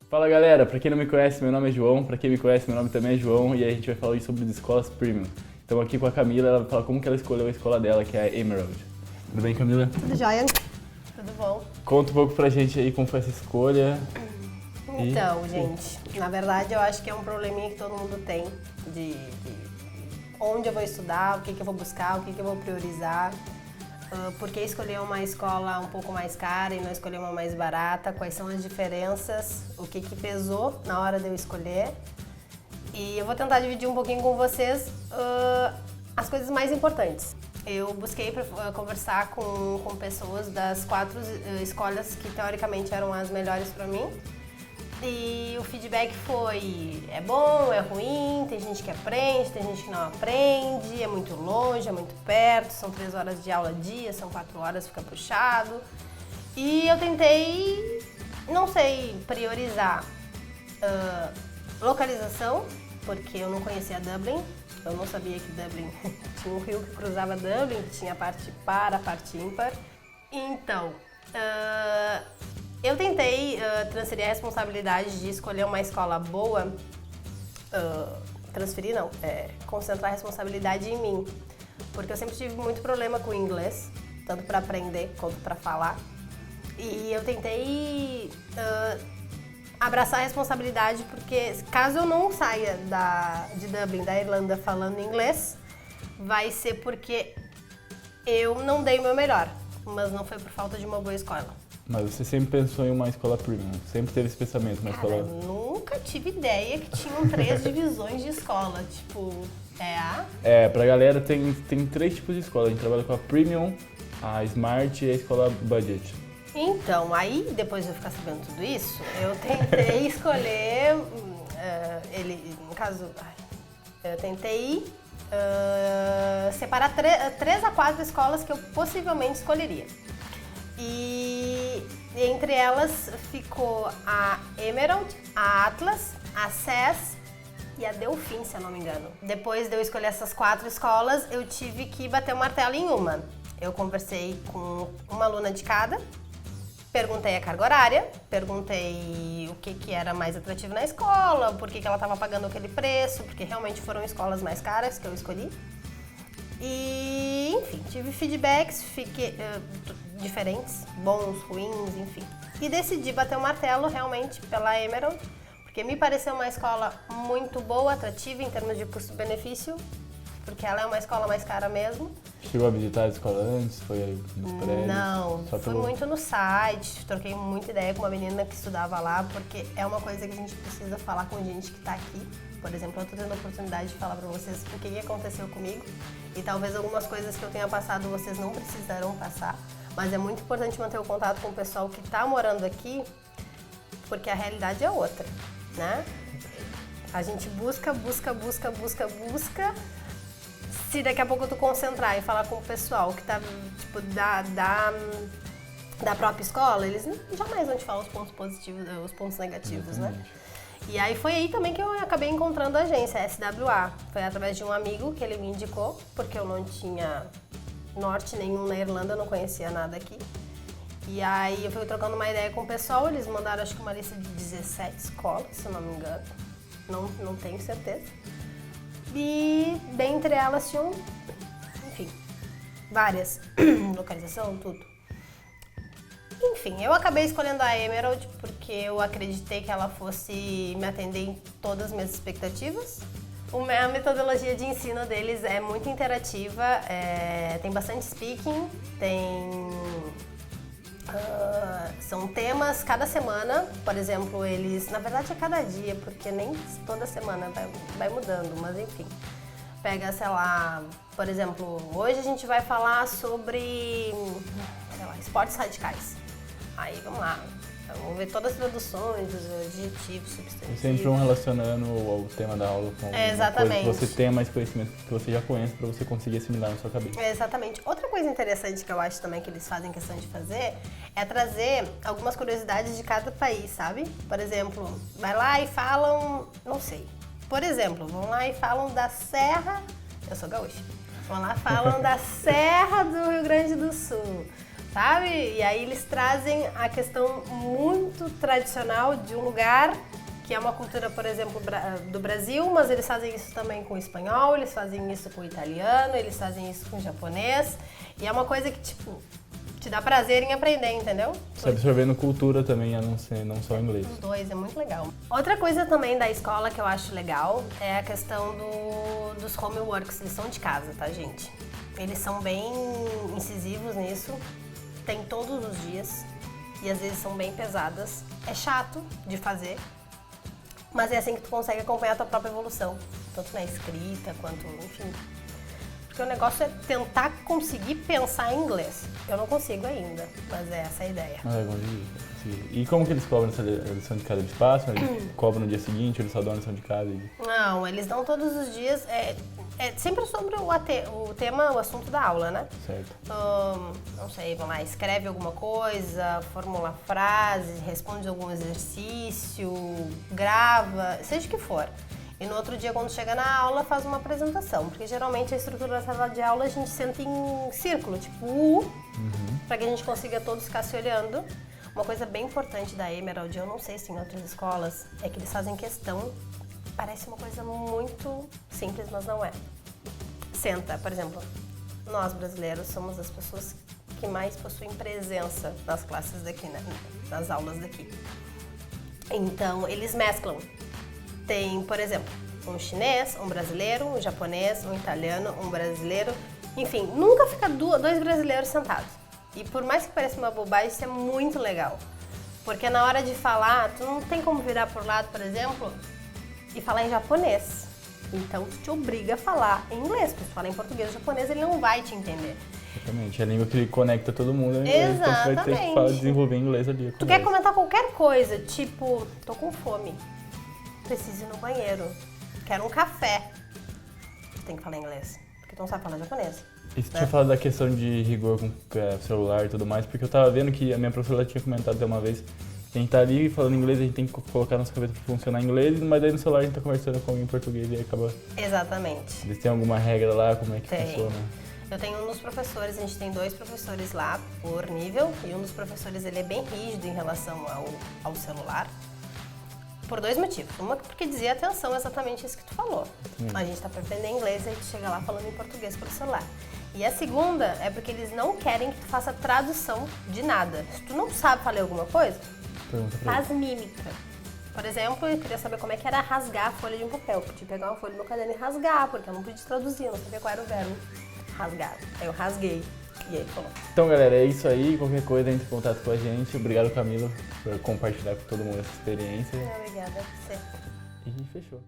Fala galera, pra quem não me conhece, meu nome é João, pra quem me conhece, meu nome também é João e aí a gente vai falar hoje sobre as escolas premium. Estamos aqui com a Camila, ela vai falar como que ela escolheu a escola dela, que é a Emerald. Tudo bem, Camila? Tudo jóia? Tudo bom? Conta um pouco pra gente aí como foi essa escolha. Então, gente, na verdade eu acho que é um probleminha que todo mundo tem de onde eu vou estudar, o que eu vou buscar, o que eu vou priorizar. Por que escolher uma escola um pouco mais cara e não escolher uma mais barata? Quais são as diferenças? O que pesou na hora de eu escolher? E eu vou tentar dividir um pouquinho com vocês as coisas mais importantes. Eu busquei conversar com pessoas das 4 escolas que teoricamente eram as melhores para mim. E o feedback foi, é bom, é ruim, tem gente que aprende, tem gente que não aprende, é muito longe, é muito perto, são 3 horas de aula dia, são 4 horas, fica puxado. E eu tentei, não sei, priorizar localização, porque eu não conhecia Dublin, eu não sabia que Dublin tinha um rio que cruzava Dublin, que tinha a parte par, a parte ímpar. Então, eu tentei transferir a responsabilidade de escolher uma escola boa, concentrar a responsabilidade em mim, porque eu sempre tive muito problema com o inglês, tanto para aprender quanto para falar, e eu tentei abraçar a responsabilidade, porque caso eu não saia de Dublin, da Irlanda, falando inglês, vai ser porque eu não dei o meu melhor, mas não foi por falta de uma boa escola. Mas você sempre pensou em uma escola premium? Sempre teve esse pensamento, uma escola... Nunca tive ideia que tinham 3 divisões de escola, tipo, pra galera tem 3 tipos de escola, a gente trabalha com a premium, a smart e a escola budget. Então, aí, depois de eu ficar sabendo tudo isso, eu tentei escolher, eu tentei separar 3 a 4 escolas que eu possivelmente escolheria. E entre elas ficou a Emerald, a Atlas, a SES e a Delfim, se eu não me engano. Depois de eu escolher essas 4 escolas, eu tive que bater o martelo em uma. Eu conversei com uma aluna de cada, perguntei a carga horária, perguntei o que era mais atrativo na escola, por que ela estava pagando aquele preço, porque realmente foram escolas mais caras que eu escolhi. E, enfim, tive feedbacks diferentes, bons, ruins, enfim. E decidi bater o martelo realmente pela Emerald, porque me pareceu uma escola muito boa, atrativa em termos de custo-benefício, porque ela é uma escola mais cara mesmo. Chegou a visitar a escola antes? Foi aí nos prédios? Não, fui muito no site, troquei muita ideia com uma menina que estudava lá, porque é uma coisa que a gente precisa falar com gente que está aqui. Por exemplo, eu estou tendo a oportunidade de falar para vocês o que aconteceu comigo e talvez algumas coisas que eu tenha passado vocês não precisarão passar, mas é muito importante manter o contato com o pessoal que está morando aqui, porque a realidade é outra, né? A gente busca. Se daqui a pouco tu concentrar e falar com o pessoal que tá, tipo, da própria escola, eles jamais vão te falar os pontos positivos, os pontos negativos, né? E aí foi aí também que eu acabei encontrando a agência, a SWA. Foi através de um amigo que ele me indicou, porque eu não tinha norte nenhum na Irlanda, eu não conhecia nada aqui. E aí eu fui trocando uma ideia com o pessoal, eles mandaram acho que uma lista de 17 escolas, se eu não me engano. Não tenho certeza. E dentre elas tinham, enfim, várias, localização, tudo. Enfim, eu acabei escolhendo a Emerald porque eu acreditei que ela fosse me atender em todas as minhas expectativas. A metodologia de ensino deles é muito interativa, tem bastante speaking, são temas cada semana, por exemplo, eles, na verdade é cada dia, porque nem toda semana vai mudando, mas enfim. Pega, sei lá, por exemplo, hoje a gente vai falar sobre, sei lá, esportes radicais. Aí vamos lá, vamos ver todas as traduções dos adjetivos, substantivos. Sempre relacionando o tema da aula com exatamente. Coisa que você tenha mais conhecimento que você já conhece para você conseguir assimilar na sua cabeça. Exatamente. Outra coisa interessante que eu acho também que eles fazem questão de fazer é trazer algumas curiosidades de cada país, sabe? Por exemplo, vai lá e falam, não sei. Por exemplo, vão lá e falam da Serra, eu sou gaúcha, vão lá e falam da Serra do Rio Grande do Sul. sabe? E aí eles trazem a questão muito tradicional de um lugar que é uma cultura, por exemplo, do Brasil, mas eles fazem isso também com o espanhol, eles fazem isso com o italiano, eles fazem isso com o japonês. E é uma coisa que, tipo, te dá prazer em aprender, entendeu? Você absorvendo cultura também, a não só inglês. Os dois, é muito legal. Outra coisa também da escola que eu acho legal é a questão dos homeworks, lição de casa, tá, gente? Eles são bem incisivos nisso, tem todos os dias e às vezes são bem pesadas. É chato de fazer, mas é assim que tu consegue acompanhar a tua própria evolução, tanto na escrita quanto, enfim. Porque o negócio é tentar conseguir pensar em inglês. Eu não consigo ainda, mas é essa a ideia. Ah, é bom de... E como que eles cobram essa lição de casa? Eles passam? Eles cobram no dia seguinte? Eles só dão a lição de casa? Não, eles dão todos os dias. É sempre sobre o tema, o assunto da aula, né? Certo. Não sei, vamos lá, escreve alguma coisa, formula frase, responde algum exercício, grava, seja o que for. E no outro dia, quando chega na aula, faz uma apresentação. Porque geralmente a estrutura da sala de aula a gente senta em círculo, tipo U, para que a gente consiga todos ficar se olhando. Uma coisa bem importante da Emerald, eu não sei se em outras escolas, é que eles fazem questão. Parece uma coisa muito simples, mas não é. Senta, por exemplo, nós brasileiros somos as pessoas que mais possuem presença nas classes daqui, né? Nas aulas daqui. Então, eles mesclam. Tem, por exemplo, um chinês, um brasileiro, um japonês, um italiano, um brasileiro. Enfim, nunca fica dois brasileiros sentados. E por mais que pareça uma bobagem, isso é muito legal. Porque na hora de falar, tu não tem como virar pro lado, por exemplo, e falar em japonês. Então, tu te obriga a falar em inglês. Porque se tu falar em português ou japonês, ele não vai te entender. Exatamente. É a língua que conecta todo mundo. Exatamente. Então você vai ter que desenvolver inglês ali. Tu quer comentar qualquer coisa, tipo, tô com fome, preciso ir no banheiro, quero um café. Tu tem que falar inglês, porque tu não sabe falar japonês. E você tinha falado da questão de rigor com celular e tudo mais, porque eu tava vendo que a minha professora tinha comentado até uma vez que a gente tá ali falando inglês, a gente tem que colocar nossa cabeça pra funcionar em inglês, mas daí no celular a gente tá conversando com alguém em português e aí acaba... Exatamente. Eles têm alguma regra lá, como é que Tem. funciona? Eu tenho um dos professores, a gente tem 2 professores lá por nível, e um dos professores ele é bem rígido em relação ao celular. Por 2 motivos. Uma porque dizia atenção, exatamente isso que tu falou. A gente tá pra aprender inglês e a gente chega lá falando em português pelo celular. E a segunda é porque eles não querem que tu faça tradução de nada. Se tu não sabe falar alguma coisa, faz mímica. Por exemplo, eu queria saber como é que era rasgar a folha de um papel. Eu podia pegar uma folha do meu caderno e rasgar, porque eu não podia traduzir, eu não sabia qual era o verbo. Rasgar. Aí eu rasguei. E aí ele falou. Então, galera, é isso aí. Qualquer coisa, entre em contato com a gente. Obrigado, Camila, por compartilhar com todo mundo essa experiência. Obrigada a você. E fechou.